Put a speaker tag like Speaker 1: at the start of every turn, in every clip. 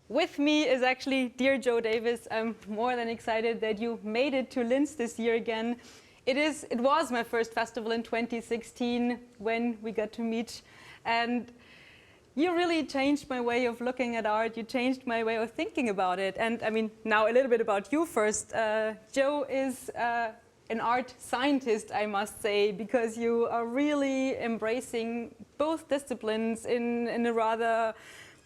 Speaker 1: with me is actually dear Joe Davis. I'm more than excited that you made it to Linz this year again. It was my first festival in 2016 when we got to meet, and you really changed my way of looking at art. You changed my way of thinking about it. And I mean, now a little bit about you first. Joe is an art scientist, I must say, because you are really embracing both disciplines in a rather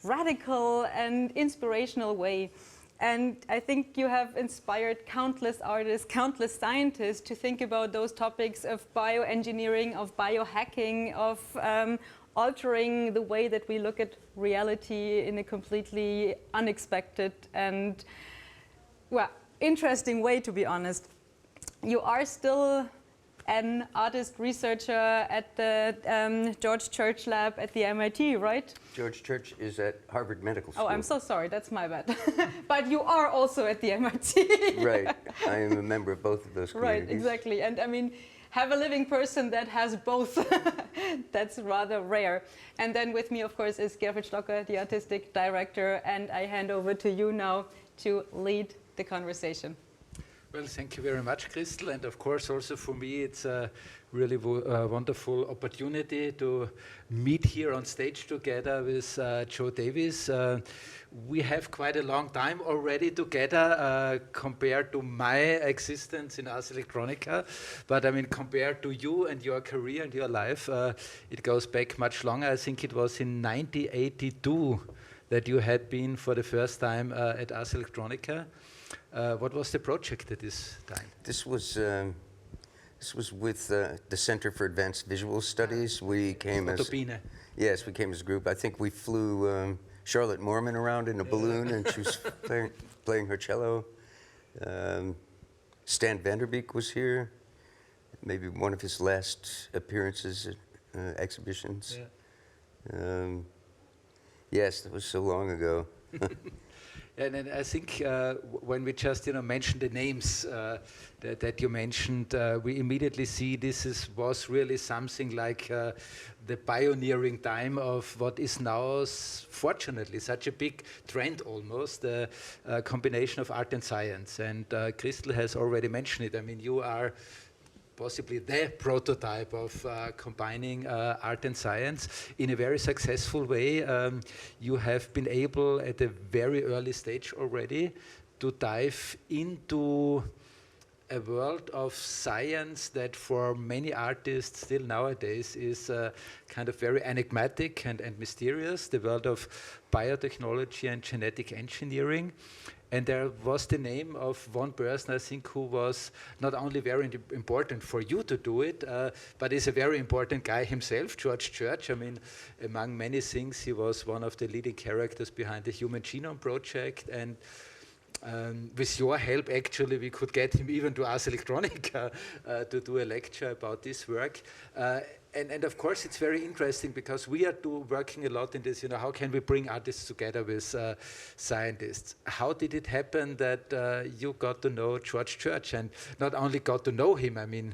Speaker 1: radical and inspirational way. And I think you have inspired countless artists, countless scientists to think about those topics of bioengineering, of biohacking, of altering the way that we look at reality in a completely unexpected and, well, interesting way, to be honest. You are still an artist researcher at the George Church Lab at the MIT, right?
Speaker 2: George Church is at Harvard Medical School.
Speaker 1: Oh, I'm so sorry, that's my bad. But you are also at the MIT.
Speaker 2: Right, I am a member of both of those communities.
Speaker 1: Right, exactly. And I mean, have a living person that has both. That's rather rare. And then with me, of course, is Gerfried Stocker, the artistic director, and I hand over to you now to lead the conversation.
Speaker 3: Well, thank you very much, Crystal, and of course also for me it's a really wonderful opportunity to meet here on stage together with Joe Davis. We have quite a long time already together compared to my existence in Ars Electronica, but I mean compared to you and your career and your life, it goes back much longer. I think it was in 1982 that you had been for the first time at Ars Electronica. What was the project at this time?
Speaker 2: This was with the Center for Advanced Visual Studies. We came as yes, we came as a group. I think we flew Charlotte Moorman around in a balloon, and she was playing her cello. Stan Vanderbeek was here. Maybe one of his last appearances at exhibitions. Yeah. Yes, that was so long ago.
Speaker 3: And I think when we just mentioned the names that you mentioned, we immediately see this was really something like the pioneering time of what is now, fortunately, such a big trend almost, the combination of art and science. And Crystal has already mentioned it. I mean, you are possibly the prototype of combining art and science in a very successful way. You have been able at a very early stage already to dive into a world of science that for many artists still nowadays is kind of very enigmatic and mysterious, the world of biotechnology and genetic engineering. And there was the name of one person, I think, who was not only very important for you to do it, but is a very important guy himself, George Church. I mean, among many things, he was one of the leading characters behind the Human Genome Project. And with your help, actually, we could get him even to Ars Electronica to do a lecture about this work. And of course, it's very interesting because we are working a lot in this, how can we bring artists together with scientists? How did it happen that you got to know George Church and not only got to know him, I mean,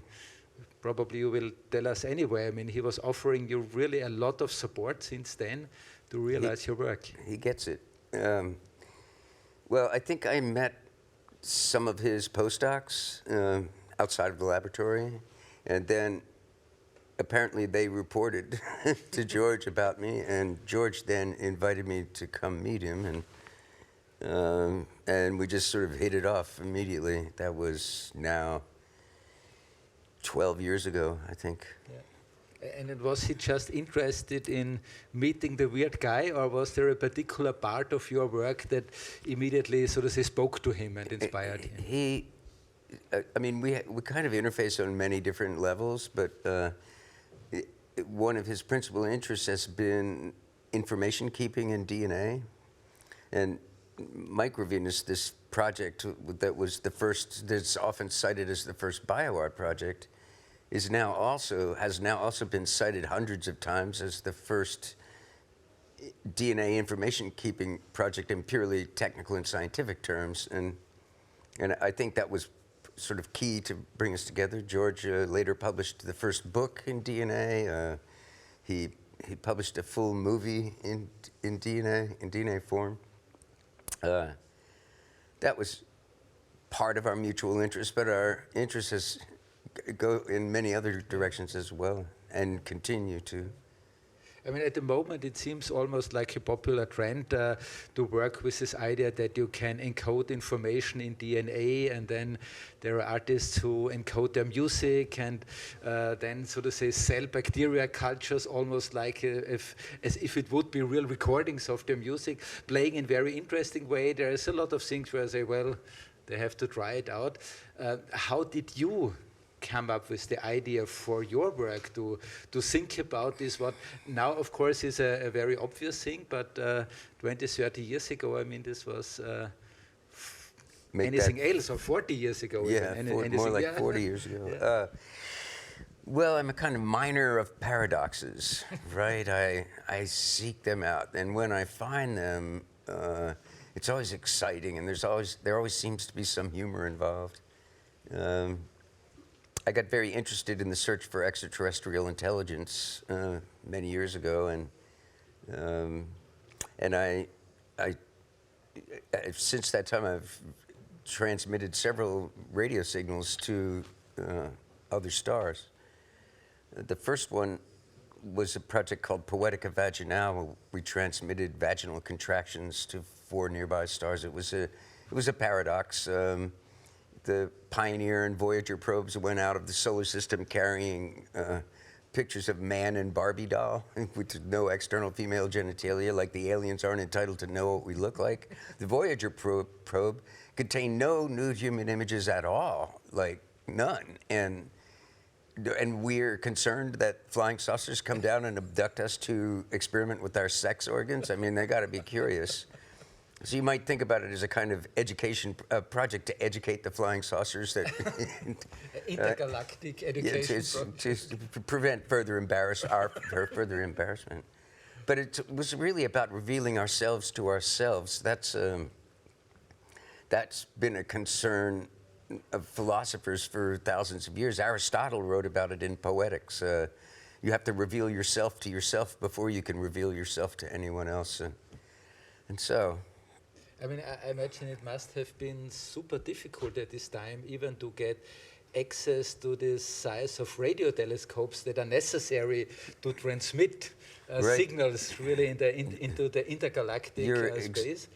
Speaker 3: probably you will tell us anyway, I mean, he was offering you really a lot of support since then to realize your work.
Speaker 2: He gets it. Well, I think I met some of his postdocs outside of the laboratory, and then apparently they reported to George about me, and George then invited me to come meet him, and we just sort of hit it off immediately. That was now 12 years ago, I think.
Speaker 3: Yeah. And was he just interested in meeting the weird guy, or was there a particular part of your work that immediately, so to say, spoke to him and inspired him?
Speaker 2: I mean, we kind of interface on many different levels, but one of his principal interests has been information keeping in DNA. And Microvenus, this project that was the first, that's often cited as the first bioart project, has now also been cited hundreds of times as the first DNA information keeping project in purely technical and scientific terms. And I think that was sort of key to bring us together. George later published the first book in DNA. He published a full movie in DNA form. That was part of our mutual interest, but our interests go in many other directions as well, and continue to.
Speaker 3: I mean, at the moment, it seems almost like a popular trend to work with this idea that you can encode information in DNA, and then there are artists who encode their music, and then, so to say, cell bacteria cultures, almost like as if it would be real recordings of their music, playing in very interesting way. There is a lot of things where I say, well, they have to try it out. How did you come up with the idea for your work to think about this? What now, of course, is a very obvious thing, but 20, 30 years ago, I mean, this was anything else, or 40 years ago.
Speaker 2: Yeah,
Speaker 3: even.
Speaker 2: More like 40 years ago. Yeah. Well, I'm a kind of miner of paradoxes, right? I seek them out, and when I find them, it's always exciting, and there always seems to be some humor involved. I got very interested in the search for extraterrestrial intelligence many years ago, and I since that time I've transmitted several radio signals to other stars. The first one was a project called Poetica Vaginal. We transmitted vaginal contractions to 4 nearby stars. It was a paradox. The Pioneer and Voyager probes went out of the solar system carrying pictures of man and Barbie doll with no external female genitalia, like the aliens aren't entitled to know what we look like. The Voyager probe contained no nude human images at all, like none. And we're concerned that flying saucers come down and abduct us to experiment with our sex organs. I mean, they got to be curious. So you might think about it as a kind of education project to educate the flying saucers that
Speaker 3: intergalactic education
Speaker 2: to prevent further further embarrassment. But it was really about revealing ourselves to ourselves. That's been a concern of philosophers for thousands of years. Aristotle wrote about it in Poetics. You have to reveal yourself to yourself before you can reveal yourself to anyone else, and so.
Speaker 3: I mean, I imagine it must have been super difficult at this time even to get access to the size of radio telescopes that are necessary to transmit signals really into the intergalactic space.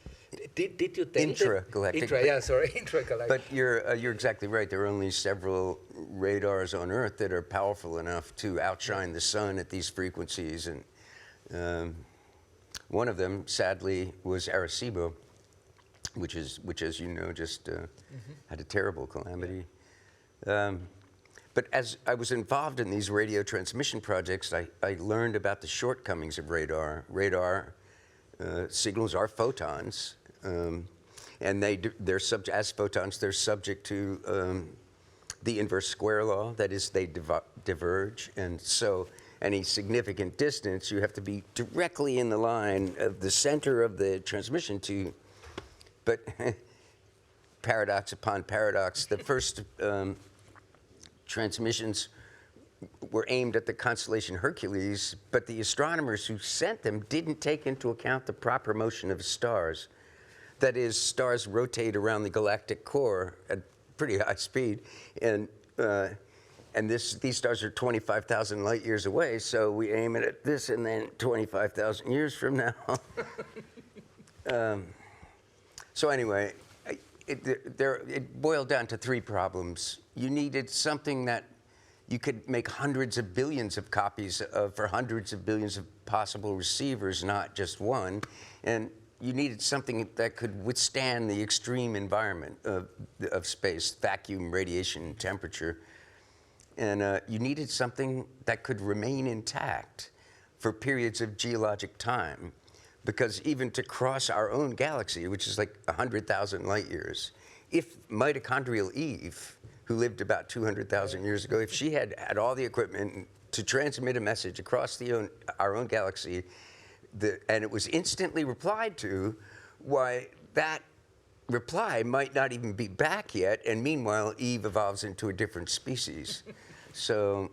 Speaker 3: Did you tell
Speaker 2: intragalactic?
Speaker 3: Intragalactic.
Speaker 2: But you're exactly right. There are only several radars on Earth that are powerful enough to outshine the sun at these frequencies, and one of them, sadly, was Arecibo, which, as you know, just had a terrible calamity. But as I was involved in these radio transmission projects, I learned about the shortcomings of radar. Radar signals are photons, and as photons, they're subject to the inverse square law. That is, they diverge, and so any significant distance, you have to be directly in the line of the center of the transmission to. But paradox upon paradox, the first transmissions were aimed at the constellation Hercules, but the astronomers who sent them didn't take into account the proper motion of stars. That is, stars rotate around the galactic core at pretty high speed, and these stars are 25,000 light years away, so we aim it at this, and then 25,000 years from now. So anyway, it boiled down to 3 problems. You needed something that you could make hundreds of billions of copies of for hundreds of billions of possible receivers, not just one. And you needed something that could withstand the extreme environment of space, vacuum, radiation, temperature. And you needed something that could remain intact for periods of geologic time. Because even to cross our own galaxy, which is like 100,000 light years, if mitochondrial Eve, who lived about 200,000 years ago, if she had all the equipment to transmit a message across our own galaxy, and it was instantly replied to, why that reply might not even be back yet, and meanwhile Eve evolves into a different species. So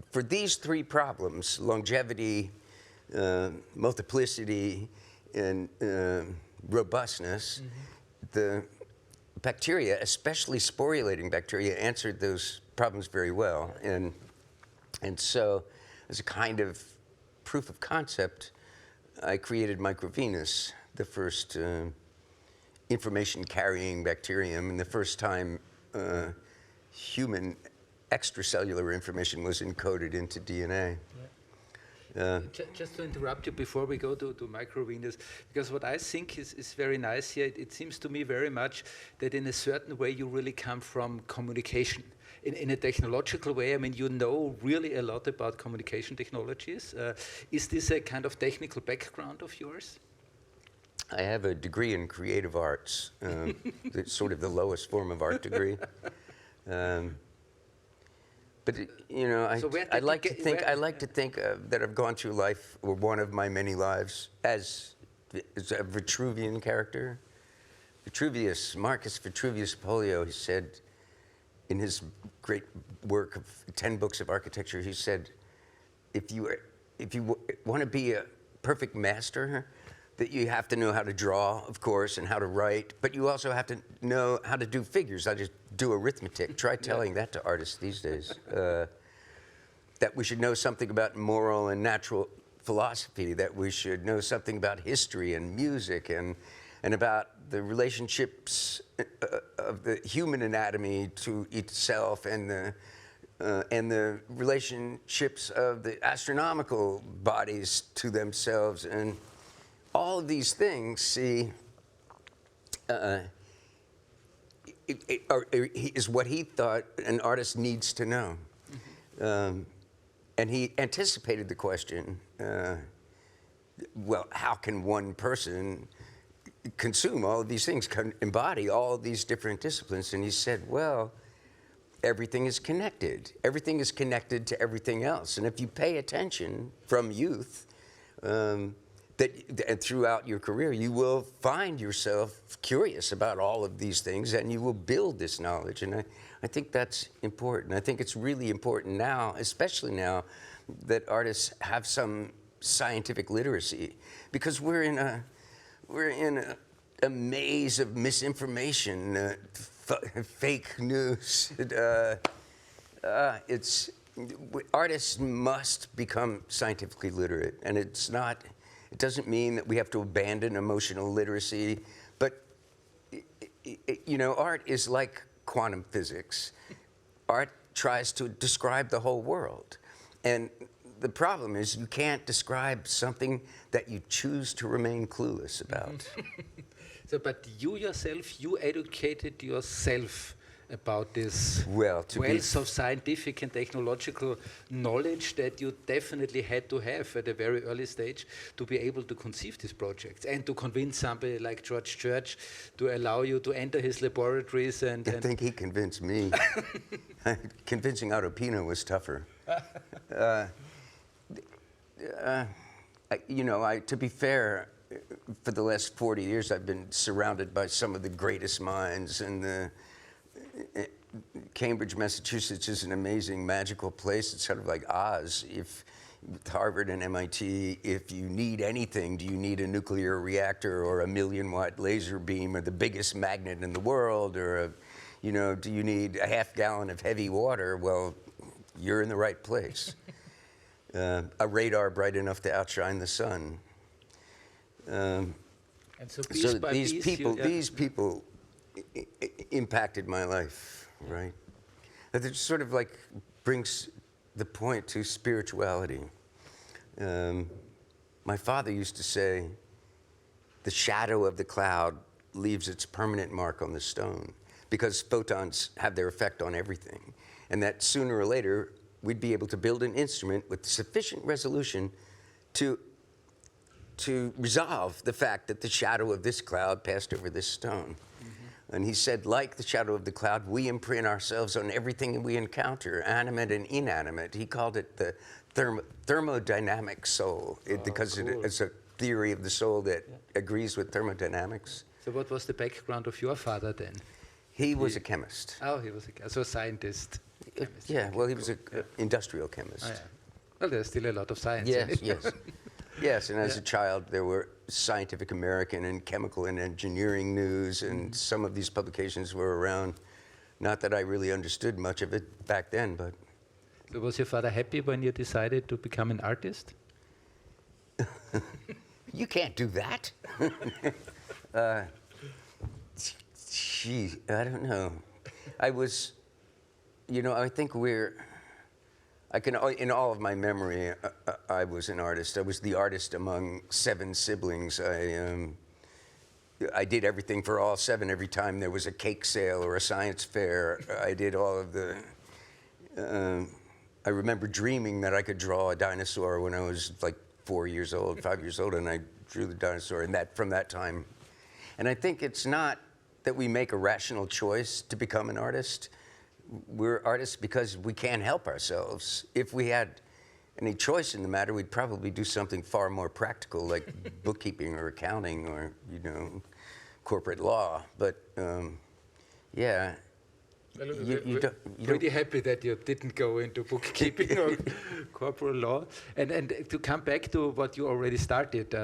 Speaker 2: for these 3 problems, longevity, multiplicity, and robustness, the bacteria, especially sporulating bacteria, answered those problems very well. And so, as a kind of proof of concept, I created Microvenus, the first information-carrying bacterium, and the first time human extracellular information was encoded into DNA.
Speaker 3: Just to interrupt you before we go to Microvenus, because what I think is very nice here, it seems to me very much that in a certain way you really come from communication. In a technological way, I mean, you know really a lot about communication technologies. Is this a kind of technical background of yours?
Speaker 2: I have a degree in creative arts, it's sort of the lowest form of art degree. But you know, I like to think that I've gone through life, or one of my many lives, as a Vitruvian character. Marcus Vitruvius Polio, he said in his great work of 10 books of architecture, he said, if you want to be a perfect master, that you have to know how to draw, of course, and how to write, but you also have to know how to do figures, how to do arithmetic. Try telling that to artists these days. That we should know something about moral and natural philosophy, that we should know something about history and music and about the relationships of the human anatomy to itself and the relationships of the astronomical bodies to themselves. And all of these things, see, is what he thought an artist needs to know. And he anticipated the question, well, how can one person consume all of these things, embody all of these different disciplines? And he said, well, everything is connected. Everything is connected to everything else. And if you pay attention from youth, and throughout your career, you will find yourself curious about all of these things, and you will build this knowledge. And I think that's important. I think it's really important now, especially now, that artists have some scientific literacy, because we're in a maze of misinformation, fake news. Artists must become scientifically literate, and it doesn't mean that we have to abandon emotional literacy, but you know, art is like quantum physics. Art tries to describe the whole world, and the problem is you can't describe something that you choose to remain clueless about.
Speaker 3: So, but you yourself, you educated yourself about this wealth of scientific and technological knowledge that you definitely had to have at a very early stage to be able to conceive these projects and to convince somebody like George Church to allow you to enter his laboratories. I
Speaker 2: think he convinced me. Convincing Otto Pino was tougher. You know, to be fair, for the last 40 years I've been surrounded by some of the greatest minds, and Cambridge, Massachusetts is an amazing, magical place. It's sort of like Oz. With Harvard and MIT, if you need anything, do you need a nuclear reactor or a 1,000,000-watt laser beam or the biggest magnet in the world, or do you need a half gallon of heavy water? Well, you're in the right place. A radar bright enough to outshine the sun.
Speaker 3: And so
Speaker 2: these people impacted my life, right? It sort of like brings the point to spirituality. My father used to say, the shadow of the cloud leaves its permanent mark on the stone, because photons have their effect on everything. And that sooner or later, we'd be able to build an instrument with sufficient resolution to resolve the fact that the shadow of this cloud passed over this stone. And he said, like the shadow of the cloud, we imprint ourselves on everything we encounter, animate and inanimate. He called it the thermodynamic soul, because it's a theory of the soul that agrees with thermodynamics.
Speaker 3: So what was the background of your father then?
Speaker 2: He was a chemist.
Speaker 3: Oh, he was a scientist.
Speaker 2: Yeah, well, he was an industrial chemist.
Speaker 3: Oh, yeah. Well, there's still a lot of science.
Speaker 2: Yes, yes. Yes, and as a child, there were Scientific American and Chemical and Engineering News, and some of these publications were around. Not that I really understood much of it back then, but...
Speaker 3: So was your father happy when you decided to become an artist?
Speaker 2: You can't do that. Gee, I don't know. I was, I think in all of my memory, I was an artist. I was the artist among 7 siblings. I did everything for all 7. Every time there was a cake sale or a science fair, I did all of the... I remember dreaming that I could draw a dinosaur when I was like 4 years old, 5 years old, and I drew the dinosaur, and from that time. And I think it's not that we make a rational choice to become an artist. We're artists because we can't help ourselves. If we had any choice in the matter, we'd probably do something far more practical, like bookkeeping or accounting or, corporate law. But, yeah.
Speaker 3: Well, pretty happy that you didn't go into bookkeeping or corporate law. And to come back to what you already started,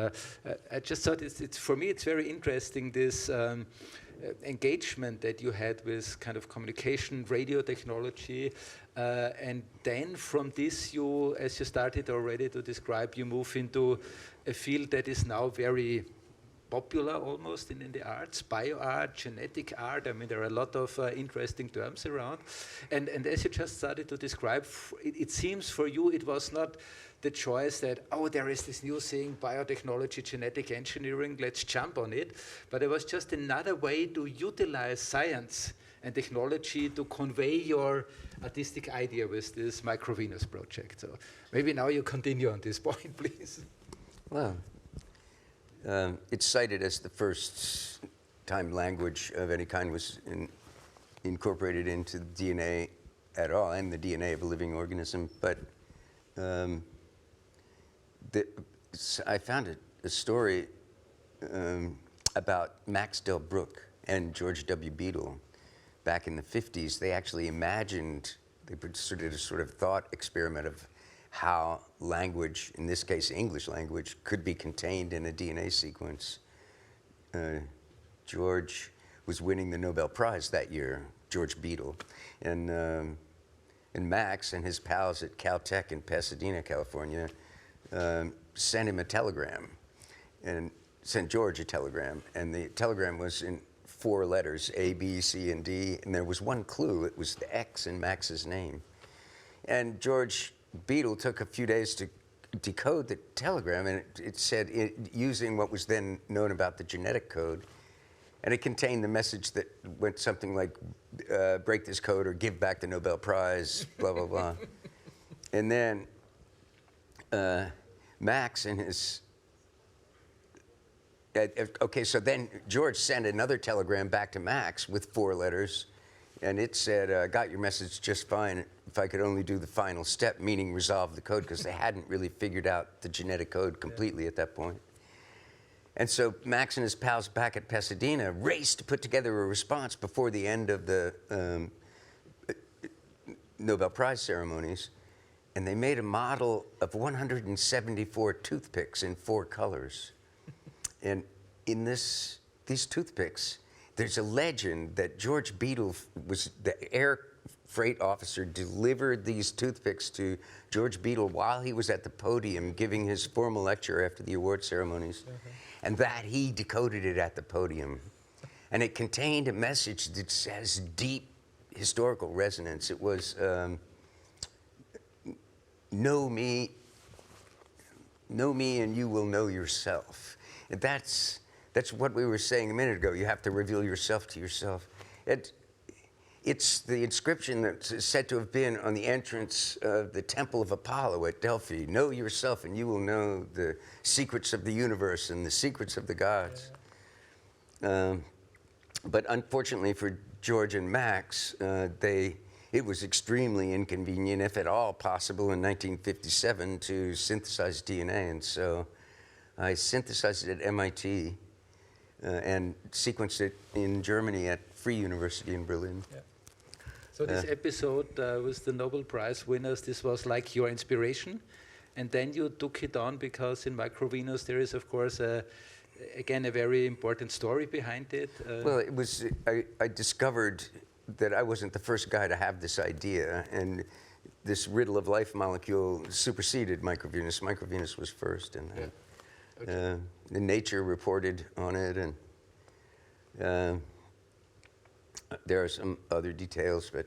Speaker 3: I just thought for me it's very interesting, this engagement that you had with kind of communication, radio technology, and then from this as you started already to describe, you move into a field that is now very popular almost in the arts, bioart, genetic art. I mean, there are a lot of interesting terms around. And as you just started to describe, it seems for you it was not the choice that, there is this new thing, biotechnology, genetic engineering, let's jump on it. But it was just another way to utilize science and technology to convey your artistic idea with this Microvenus project. So maybe now you continue on this point, please.
Speaker 2: Well, it's cited as the first time language of any kind was incorporated into the DNA at all, and the DNA of a living organism. But I found a story about Max Delbruck and George W. Beadle. Back in the 50s, they actually imagined, they did a sort of thought experiment of how language, in this case English language, could be contained in a DNA sequence. George was winning the Nobel Prize that year, George Beadle. And Max and his pals at Caltech in Pasadena, California, sent him a telegram, and sent George a telegram. And the telegram was in 4 letters, A, B, C, and D, and there was one clue. It was the X in Max's name. And George Beadle took a few days to decode the telegram, and it said, using what was then known about the genetic code, and it contained the message that went something like, break this code or give back the Nobel Prize, blah, blah, blah. And then Max and his... okay, so then George sent another telegram back to Max with 4 letters, and it said, got your message just fine if I could only do the final step, meaning resolve the code, because they hadn't really figured out the genetic code completely at that point. And so Max and his pals back at Pasadena raced to put together a response before the end of the Nobel Prize ceremonies, and they made a model of 174 toothpicks in 4 colors. And in these toothpicks, there's a legend that George Beadle was the air freight officer, delivered these toothpicks to George Beadle while he was at the podium giving his formal lecture after the award ceremonies, and that he decoded it at the podium. And it contained a message that has deep historical resonance. It was, know me and you will know yourself. And that's what we were saying a minute ago. You have to reveal yourself to yourself. It's the inscription that's said to have been on the entrance of the Temple of Apollo at Delphi. Know yourself and you will know the secrets of the universe and the secrets of the gods. But unfortunately for George and Max, it was extremely inconvenient, if at all possible, in 1957 to synthesize DNA. And so I synthesized it at MIT and sequenced it in Germany at Free University in Berlin.
Speaker 3: Yeah. So this episode with the Nobel Prize winners, this was like your inspiration and then you took it on because in Microvenus there is, of course, again, a very important story behind it.
Speaker 2: Well, it was, I discovered that I wasn't the first guy to have this idea, and this riddle of life molecule superseded Microvenus. Microvenus was first, and the Nature reported on it, and there are some other details, but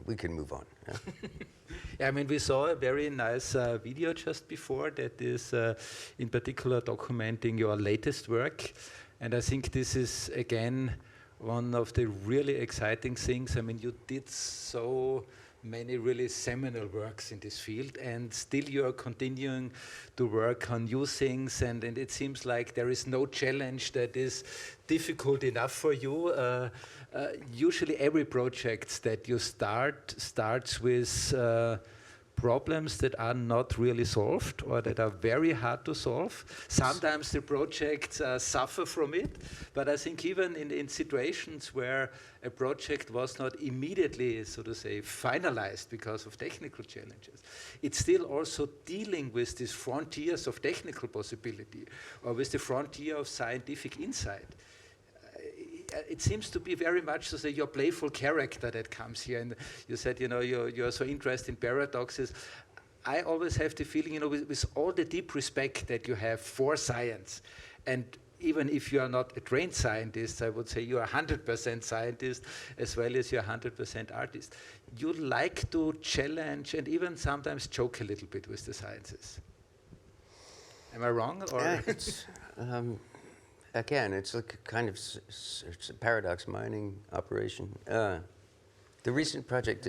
Speaker 2: we can move on. Yeah?
Speaker 3: Yeah, I mean, we saw a very nice video just before that is in particular documenting your latest work. And I think this is, again, one of the really exciting things. I mean, you did so many really seminal works in this field, and still you are continuing to work on new things, and it seems like there is no challenge that is difficult enough for you. Usually every project that you starts with problems that are not really solved or that are very hard to solve. Sometimes the projects suffer from it, but I think even in situations where a project was not immediately, so to say, finalized because of technical challenges, it's still also dealing with these frontiers of technical possibility or with the frontier of scientific insight. It seems to be very much to say your playful character that comes here. And you said, you know, you're so interested in paradoxes. I always have the feeling, you know, with all the deep respect that you have for science, and even if you are not a trained scientist, I would say you are 100% scientist as well as you're 100% artist. You like to challenge and even sometimes joke a little bit with the sciences. Am I wrong? Or
Speaker 2: It's, again, it's like a kind of it's a paradox mining operation. The recent project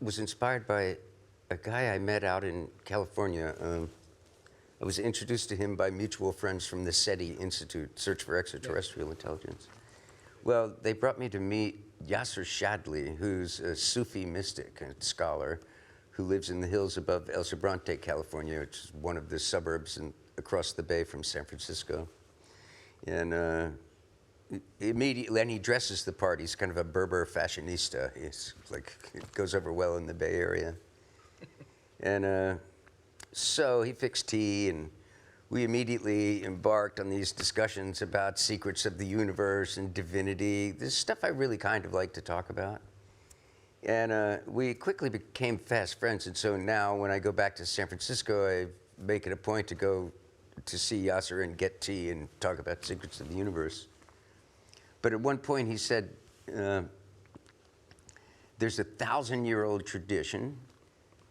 Speaker 2: was inspired by a guy I met out in California. I was introduced to him by mutual friends from the SETI Institute, Search for Extraterrestrial Intelligence. Well, they brought me to meet Yasser Shadley, who's a Sufi mystic and scholar who lives in the hills above El Sobrante, California, which is one of the suburbs across the bay from San Francisco. And immediately, and he dresses the part. He's kind of a Berber fashionista. He's like, it goes over well in the Bay Area. And so he fixed tea, and we immediately embarked on these discussions about secrets of the universe and divinity. This stuff I really kind of like to talk about. And we quickly became fast friends. And so now when I go back to San Francisco, I make it a point to go to see Yasser and get tea and talk about secrets of the universe. But at one point he said, there's a 1,000-year-old tradition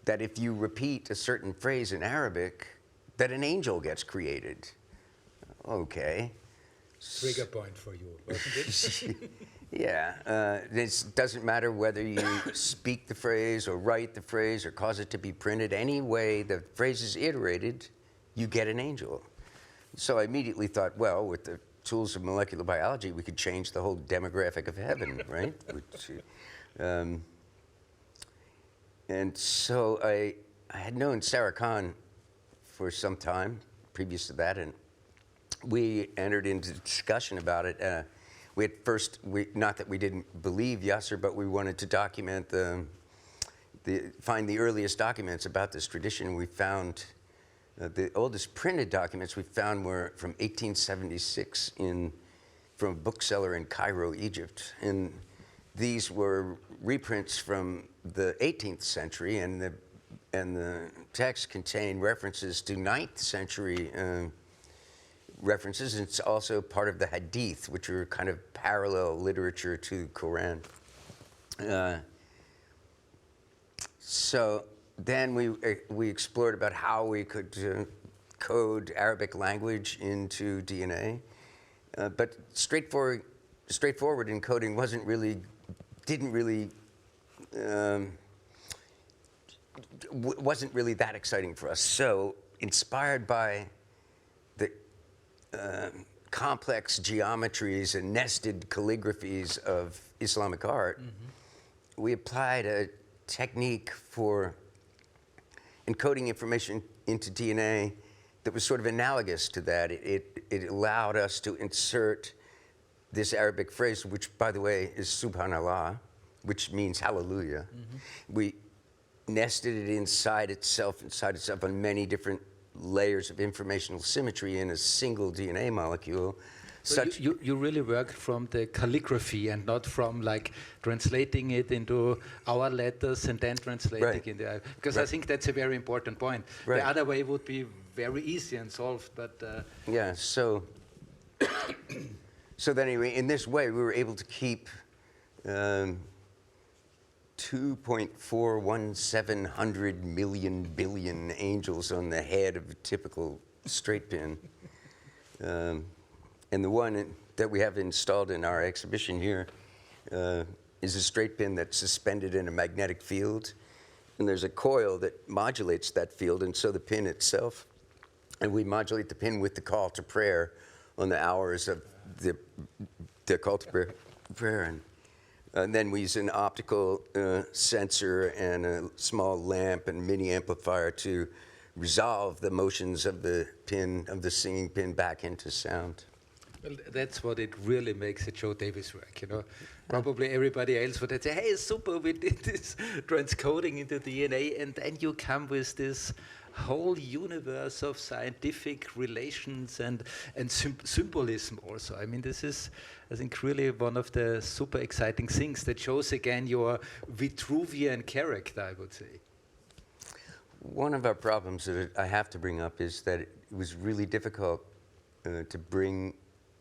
Speaker 2: that if you repeat a certain phrase in Arabic, that an angel gets created. Okay.
Speaker 3: trigger point for you, wasn't it?
Speaker 2: Yeah, this doesn't matter whether you speak the phrase or write the phrase or cause it to be printed. Any way the phrase is iterated, you get an angel. So I immediately thought, well, with the tools of molecular biology, we could change the whole demographic of heaven, right? Which, and so I had known Sarah Khan for some time previous to that, and we entered into discussion about it. We at first, not that we didn't believe Yasser, but we wanted to document find the earliest documents about this tradition. We found the oldest printed documents we found were from 1876 from a bookseller in Cairo, Egypt. And these were reprints from the 18th century, and the text contained references to 9th century references. It's also part of the Hadith, which are kind of parallel literature to Quran. So then we explored about how we could code Arabic language into DNA, but straightforward encoding wasn't really that exciting for us. So inspired by the complex geometries and nested calligraphies of Islamic art, we applied a technique for encoding information into DNA that was sort of analogous to that. It allowed us to insert this Arabic phrase, which, by the way, is Subhanallah, which means hallelujah. We nested it inside itself on many different layers of informational symmetry in a single DNA molecule.
Speaker 3: So you really work from the calligraphy and not from like translating it into our letters and then translating it into, because I think that's a very important point. The other way would be very easy and solved, but
Speaker 2: yeah. So so then anyway, in this way, we were able to keep 2.417 million billion angels on the head of a typical straight pin. And the one that we have installed in our exhibition here is a straight pin that's suspended in a magnetic field. And there's a coil that modulates that field, and so the pin itself. And we modulate the pin with the call to prayer on the hours of the call to prayer. And then we use an optical sensor and a small lamp and mini amplifier to resolve the motions of the pin, of the singing pin, back into sound.
Speaker 3: Well, that's what it really makes a Joe Davis work, you know. Probably everybody else would say, hey, super, we did this transcoding into DNA, and then you come with this whole universe of scientific relations and symbolism also. I mean, this is, I think, really one of the super exciting things that shows again your Vitruvian character, I would say.
Speaker 2: One of our problems that I have to bring up is that it was really difficult to bring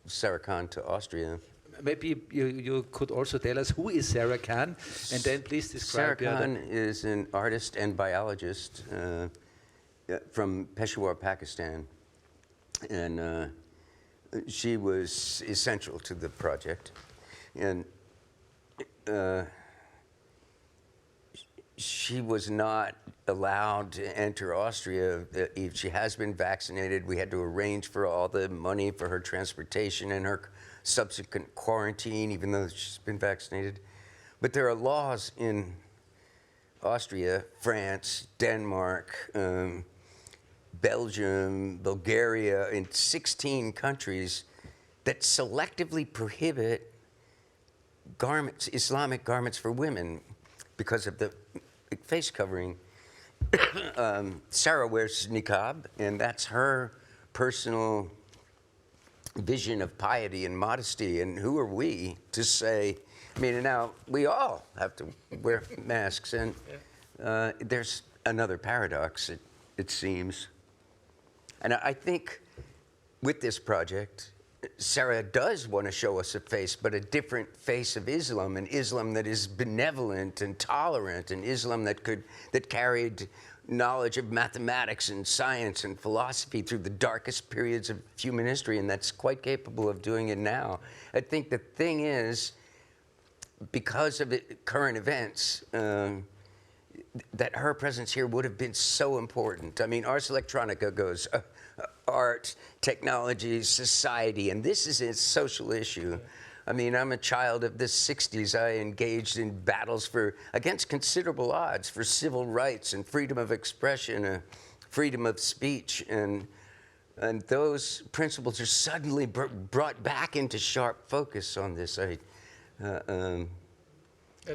Speaker 2: Sarah Kahn to Austria.
Speaker 3: Maybe you could also tell us who is Sarah Kahn, and then please describe.
Speaker 2: Sarah Kahn is an artist and biologist from Peshawar, Pakistan, and she was essential to the project. And she was not allowed to enter Austria. If she has been vaccinated, we had to arrange for all the money for her transportation and her subsequent quarantine, even though she's been vaccinated. But there are laws in Austria, France, Denmark, Belgium, Bulgaria, in 16 countries that selectively prohibit garments, Islamic garments for women because of the face covering. Sarah wears niqab, and that's her personal vision of piety and modesty. And who are we to say, I mean, now we all have to wear masks, and there's another paradox, it seems. And I think with this project, Sarah does want to show us a face, but a different face of Islam, an Islam that is benevolent and tolerant, an Islam that carried knowledge of mathematics and science and philosophy through the darkest periods of human history, and that's quite capable of doing it now. I think the thing is, because of current events, that her presence here would have been so important. I mean, Ars Electronica goes art, technology, society, and this is a social issue. I mean, I'm a child of the 60s. I engaged in battles against considerable odds for civil rights and freedom of expression, freedom of speech, and those principles are suddenly brought back into sharp focus on this. I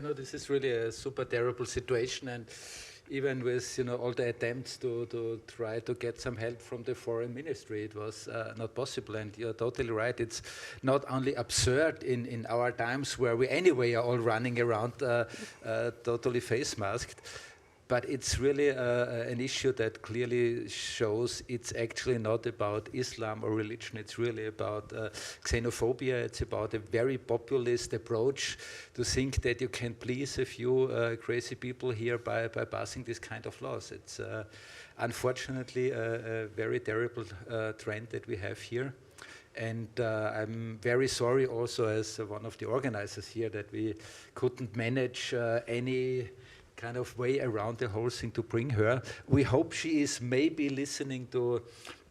Speaker 3: know this is really a super terrible situation, and even with all the attempts to try to get some help from the foreign ministry, it was not possible. And you're totally right. It's not only absurd in our times where we anyway are all running around totally face masked, but it's really an issue that clearly shows it's actually not about Islam or religion. It's really about xenophobia. It's about a very populist approach to think that you can please a few crazy people here by passing this kind of laws. It's unfortunately a very terrible trend that we have here. And I'm very sorry also as one of the organizers here that we couldn't manage any kind of way around the whole thing to bring her. We hope she is maybe listening to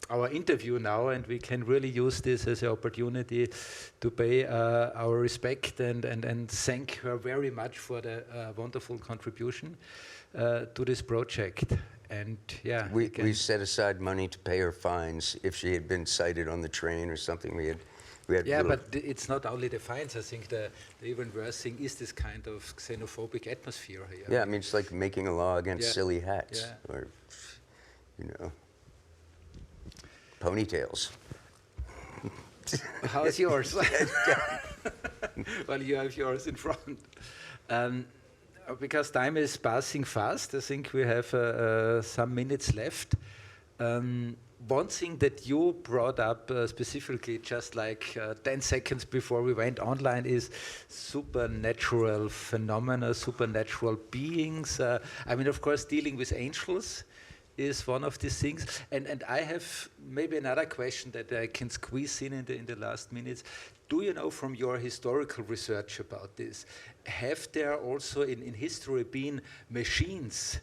Speaker 3: our interview now, and we can really use this as an opportunity to pay our respect and thank her very much for the wonderful contribution to this project. And yeah,
Speaker 2: we set aside money to pay her fines if she had been cited on the train or something. We had We had
Speaker 3: Yeah,
Speaker 2: little-
Speaker 3: but it's not only the fines. I think the even worse thing is this kind of xenophobic atmosphere here.
Speaker 2: yeah, I mean, it's like making a law against
Speaker 3: Yeah.
Speaker 2: silly hats
Speaker 3: Yeah.
Speaker 2: or, ponytails.
Speaker 3: How's yours? Well, you have yours in front. Because time is passing fast, I think we have some minutes left. One thing that you brought up specifically, just like 10 seconds before we went online, is supernatural phenomena, supernatural beings. I mean, of course, dealing with angels is one of these things. And I have maybe another question that I can squeeze in the last minutes. Do you know from your historical research about this, have there also in history been machines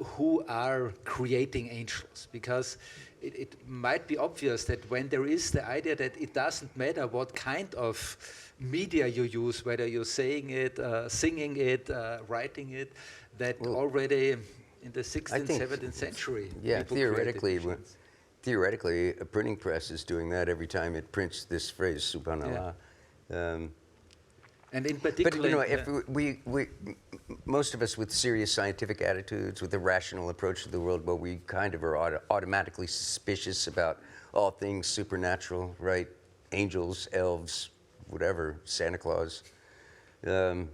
Speaker 3: who are creating angels? Because it might be obvious that when there is the idea that it doesn't matter what kind of media you use, whether you're saying it, singing it, writing it, that already in the 16th, 17th century,
Speaker 2: yeah,
Speaker 3: people
Speaker 2: theoretically, a printing press is doing that every time it prints this phrase, subhanallah.
Speaker 3: And in
Speaker 2: But
Speaker 3: particular,
Speaker 2: if we most of us with serious scientific attitudes, with a rational approach to the world, well, we kind of are automatically suspicious about all things supernatural, right? Angels, elves, whatever, Santa Claus. But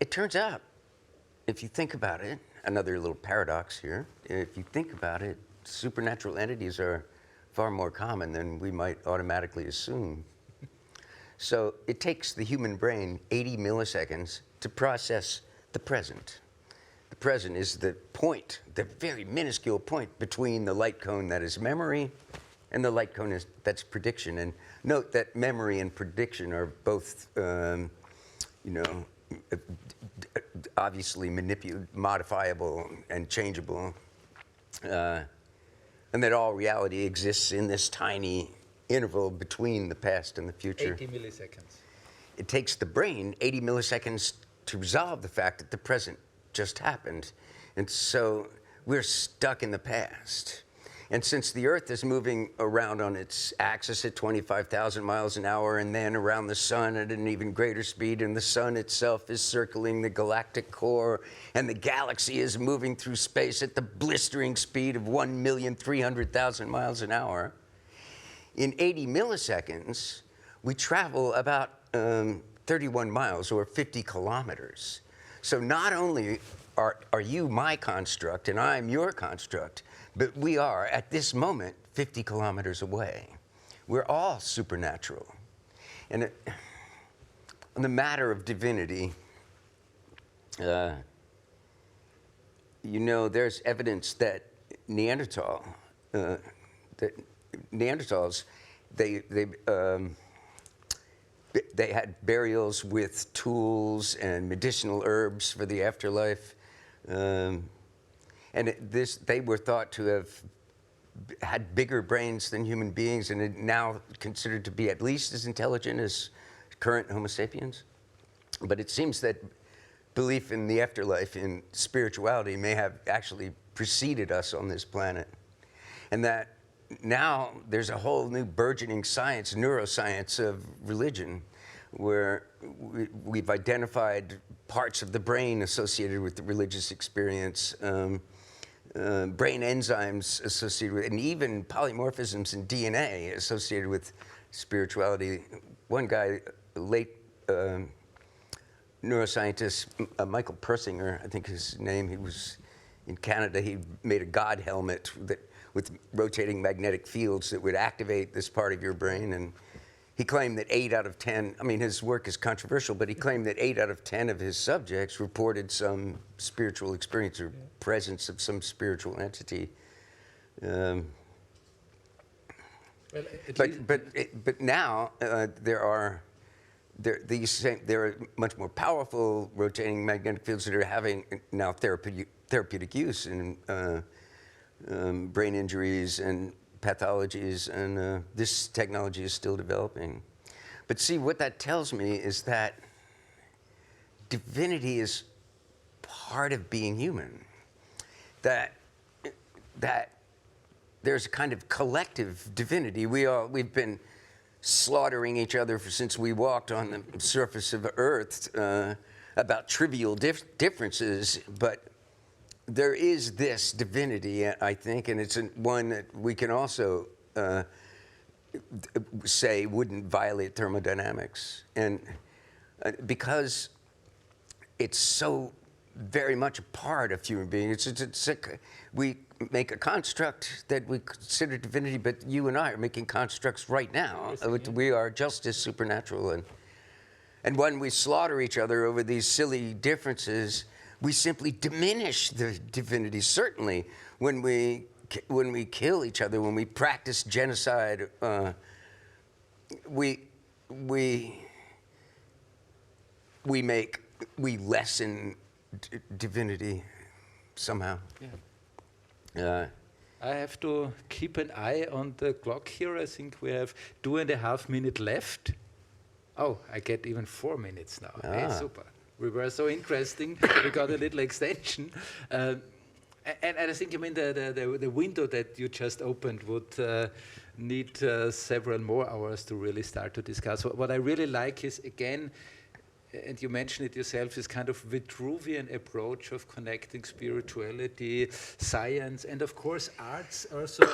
Speaker 2: it turns out, if you think about it, another little paradox here, if you think about it, supernatural entities are far more common than we might automatically assume. So it takes the human brain 80 milliseconds to process the present. The present is the point, the very minuscule point between the light cone that is memory and the light cone that's prediction. And note that memory and prediction are both, obviously modifiable and changeable, and that all reality exists in this tiny interval between the past and the future.
Speaker 3: 80 milliseconds.
Speaker 2: It takes the brain 80 milliseconds to resolve the fact that the present just happened. And so we're stuck in the past. And since the Earth is moving around on its axis at 25,000 miles an hour and then around the sun at an even greater speed, and the sun itself is circling the galactic core, and the galaxy is moving through space at the blistering speed of 1,300,000 miles an hour, in 80 milliseconds, we travel about 31 miles or 50 kilometers. So not only are you my construct and I'm your construct, but we are, at this moment, 50 kilometers away. We're all supernatural. And on the matter of divinity, there's evidence that Neanderthals, they had burials with tools and medicinal herbs for the afterlife. They were thought to have had bigger brains than human beings, and are now considered to be at least as intelligent as current Homo sapiens. But it seems that belief in the afterlife, in spirituality, may have actually preceded us on this planet. And that now there's a whole new burgeoning science, neuroscience of religion, where we've identified parts of the brain associated with the religious experience, brain enzymes associated with, and even polymorphisms in DNA associated with spirituality. One guy, late neuroscientist, Michael Persinger, I think his name, he was in Canada, he made a God helmet with rotating magnetic fields that would activate this part of your brain. And he claimed that 8 out of 10, I mean, his work is controversial, but he claimed that 8 out of 10 of his subjects reported some spiritual experience or presence of some spiritual entity. But now there are much more powerful rotating magnetic fields that are having now therapeutic use in brain injuries and pathologies, and this technology is still developing. But see, what that tells me is that divinity is part of being human. That there's a kind of collective divinity. We've been slaughtering each other since we walked on the surface of Earth about trivial differences, but there is this divinity, I think, and it's one that we can also say wouldn't violate thermodynamics. And because it's so very much a part of human beings, we make a construct that we consider divinity, but you and I are making constructs right now. We are just as supernatural. And when we slaughter each other over these silly differences, we simply diminish the divinity. Certainly, when we kill each other, when we practice genocide, we lessen divinity somehow.
Speaker 3: Yeah. I have to keep an eye on the clock here. I think we have 2.5 minutes left. Oh, I get even 4 minutes now. Hey, super. We were so interesting. We got a little extension. And I think, I mean, the window that you just opened would need several more hours to really start to discuss. What I really like is, again, and you mentioned it yourself, this kind of Vitruvian approach of connecting spirituality, science, and of course arts also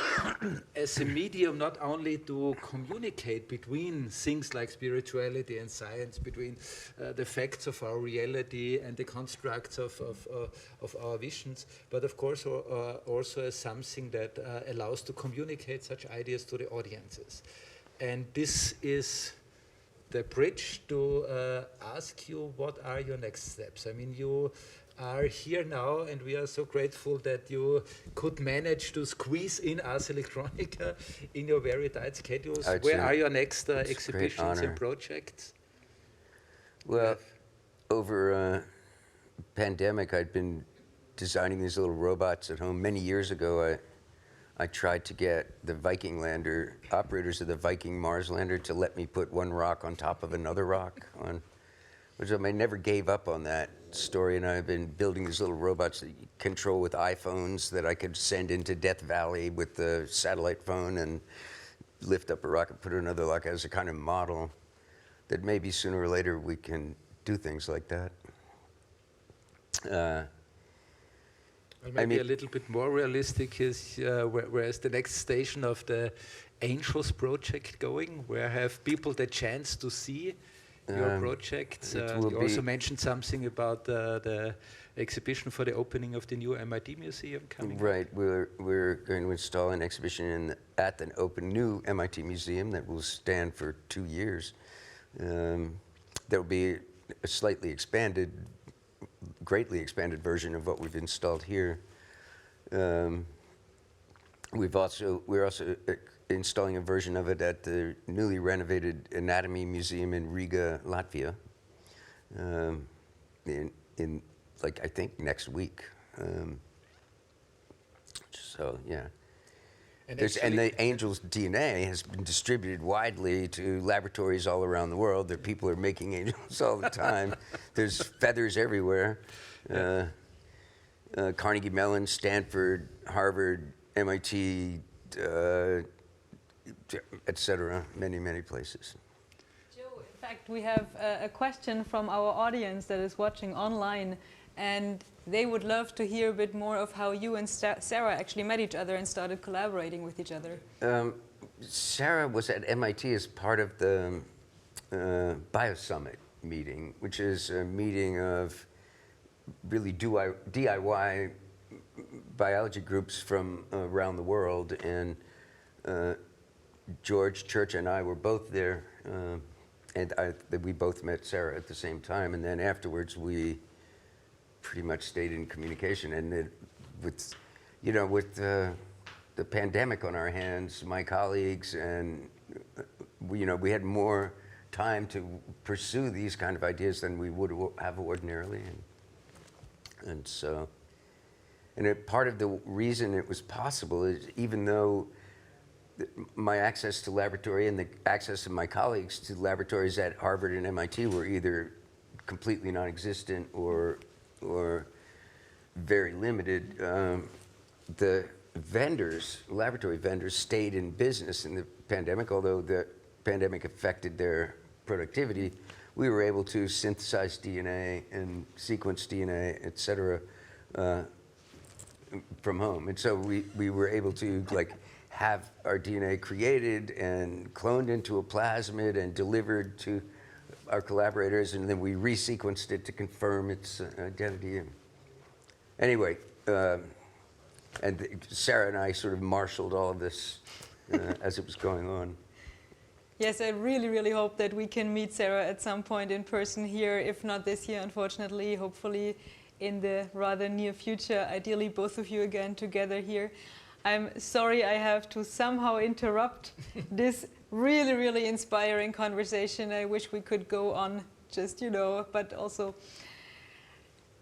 Speaker 3: as a medium not only to communicate between things like spirituality and science, between the facts of our reality and the constructs of our visions, but of course also as something that allows to communicate such ideas to the audiences. And this is the bridge to ask you, what are your next steps? I mean, you are here now, and we are so grateful that you could manage to squeeze in Ars Electronica in your very tight schedules. Where are your next exhibitions and projects?
Speaker 2: Well, over pandemic, I'd been designing these little robots at home. Many years ago, I tried to get the Viking lander, operators of the Viking Mars lander, to let me put one rock on top of another rock, which I never gave up on that story, and I've been building these little robots that you control with iPhones that I could send into Death Valley with the satellite phone and lift up a rocket, put another rock as a kind of model that maybe sooner or later we can do things like that.
Speaker 3: Well, maybe a little bit more realistic is where is the next station of the Angels project going? Where have people the chance to see your projects? You also mentioned something about the exhibition for the opening of the new MIT museum coming
Speaker 2: Right, we're going to install an exhibition at the new MIT museum that will stand for 2 years. There will be a slightly expanded, greatly expanded version of what we've installed here. We're also installing a version of it at the newly renovated Anatomy Museum in Riga, Latvia, in like I think next week. So yeah. And the Angel's DNA has been distributed widely to laboratories all around the world. There people are making angels all the time. There's feathers everywhere. Carnegie Mellon, Stanford, Harvard, MIT, etc. Many places.
Speaker 1: Joe, in fact, we have a question from our audience that is watching online, and they would love to hear a bit more of how you and Sarah actually met each other and started collaborating with each other.
Speaker 2: Sarah was at MIT as part of the BioSummit meeting, which is a meeting of really DIY biology groups from around the world. And George Church and I were both there, and we both met Sarah at the same time. And then afterwards, we pretty much stayed in communication. And with the pandemic on our hands, my colleagues and we had more time to pursue these kind of ideas than we would have ordinarily. And so, part of the reason it was possible is even though my access to laboratory and the access of my colleagues to laboratories at Harvard and MIT were either completely non-existent or very limited, laboratory vendors, stayed in business in the pandemic, although the pandemic affected their productivity. We were able to synthesize DNA and sequence DNA, et cetera, from home. And so we were able to have our DNA created and cloned into a plasmid and delivered to our collaborators, and then we resequenced it to confirm its identity. Anyway, and Sarah and I sort of marshaled all of this as it was going on.
Speaker 1: Yes, I really, really hope that we can meet Sarah at some point in person here, if not this year, unfortunately, hopefully in the rather near future, ideally both of you again together here. I'm sorry I have to somehow interrupt this really, really inspiring conversation. I wish we could go on just, but also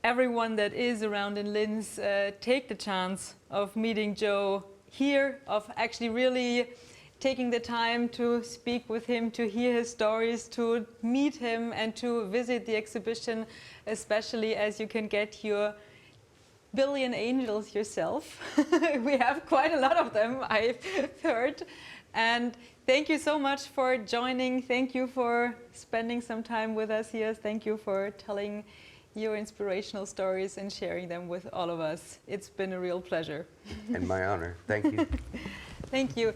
Speaker 1: everyone that is around in Linz, take the chance of meeting Joe here, of actually really taking the time to speak with him, to hear his stories, to meet him and to visit the exhibition, especially as you can get your billion angels yourself. We have quite a lot of them, I've heard. And thank you so much for joining. Thank you for spending some time with us here. Thank you for telling your inspirational stories and sharing them with all of us. It's been a real pleasure.
Speaker 2: And my honor. Thank you.
Speaker 1: Thank you.